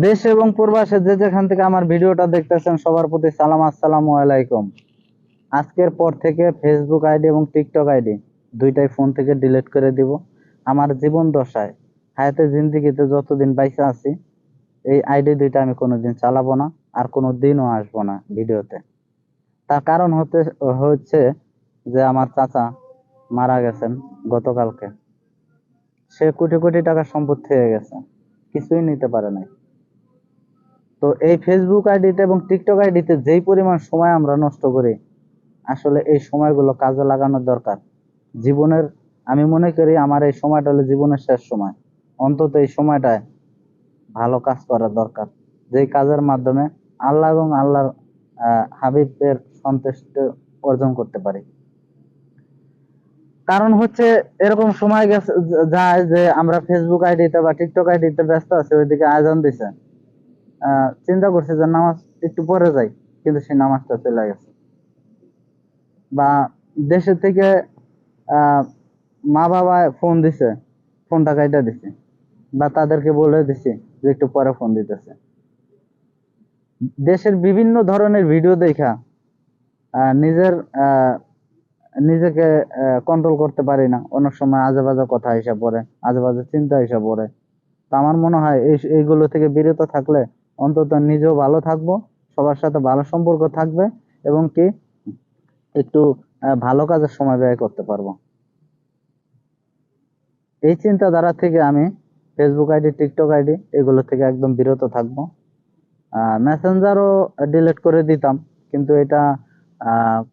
দেশ এবং প্রবাসে যে যেখান থেকে আমার ভিডিওটা দেখতেছেন সবার প্রতি সালাম, আসসালামু আলাইকুম। আজকের পর থেকে ফেসবুক আইডি এবং টিকটক আইডি দুইটাই ফোন থেকে ডিলিট করে দিব। আমার জীবন দশায়, হায়াতে জিন্দিগিতে যতদিন বাইসা আছি, এই আইডি দুইটা আমি কোনোদিন চালাবো না, আর কোনো দিনও আসবো না ভিডিওতে। তার কারণ হচ্ছে যে আমার চাচা মারা গেছেন গতকালকে। সে কোটি কোটি টাকার সম্পত্তি হয়ে গেছে, কিছুই নিতে পারে নাই। তো এই ফেসবুক আইডিতে এবং টিকটক আইডিতে যেই পরিমাণ সময় আমরা নষ্ট করি, আসলে এই সময়গুলো কাজে লাগানোর দরকার জীবনের। আমি মনে করি আমার এই সময়টা হলো জীবনের শেষ সময়। অন্তত এই সময়টায় ভালো কাজ করা দরকার, যেই কাজের মাধ্যমে আল্লাহ এবং আল্লাহর হাবিবের সন্তুষ্ট অর্জন করতে পারি। কারণ হচ্ছে এরকম সময় গেছে যায় যে আমরা ফেসবুক আইডিতে বা টিকটক আইডিতে ব্যস্ত আছি, ওইদিকে আয়োজন দিছে, চিন্তা করছে যে নামাজ একটু পরে যাই, কিন্তু সেই নামাজটা চলে গেছে। বা দেশের থেকে আহ মা বাবা ফোন দিছে, ফোনটা কাইটা দিছে, বা তাদেরকে বলে দিছে যে একটু পরে ফোন দিতেছে। দেশের বিভিন্ন ধরনের ভিডিও দেখা নিজের নিজেকে কন্ট্রোল করতে পারি না। অনেক সময় আজে বাজে কথা এসে পড়ে, আজে বাজে চিন্তা এসে পড়ে। তো আমার মনে হয় এইগুলো থেকে বিরত থাকলে অন্তত নিজেও ভালো থাকবো, সবার সাথে ভালো সম্পর্ক থাকবে, এবং কি একটু ভালো কাজের সময় ব্যয় করতে পারবো। এই চিন্তাধারা থেকে আমি ফেসবুক আইডি, টিকটক আইডি এগুলো থেকে একদম বিরত থাকবো। মেসেঞ্জারও ডিলিট করে দিতাম, কিন্তু এটা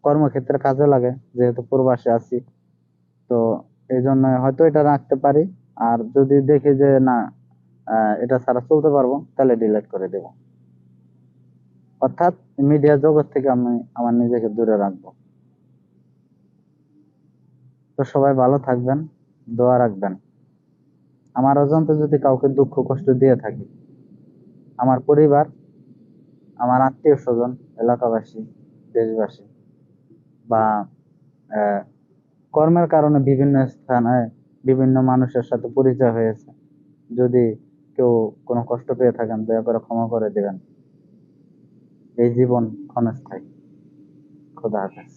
কর্মক্ষেত্রে কাজে লাগে, যেহেতু প্রবাসে আছি। তো এই জন্য হয়তো এটা রাখতে পারি। আর যদি দেখি যে না, এটা ছাড়া চলতে পারবো, তাহলে ডিলিট করে দেব। অর্থাৎ মিডিয়া জগৎ থেকে আমি আমার নিজেকে দূরে রাখবো। তো সবাই ভালো থাকবেন, দোয়া রাখবেন। আমার অজান্তে যদি কাউকে দুঃখ কষ্ট দিয়ে থাকি, আমার পরিবার, আমার আত্মীয় স্বজন, এলাকাবাসী, দেশবাসী, বা আহ, কর্মের কারণে বিভিন্ন স্থানে বিভিন্ন মানুষের সাথে পরিচয় হয়েছে, যদি কেউ কোনো কষ্ট পেয়ে থাকেন, দয়া করে ক্ষমা করে দিবেন। এই জীবন ক্ষণস্থায়ী। খোদা হাফেজ।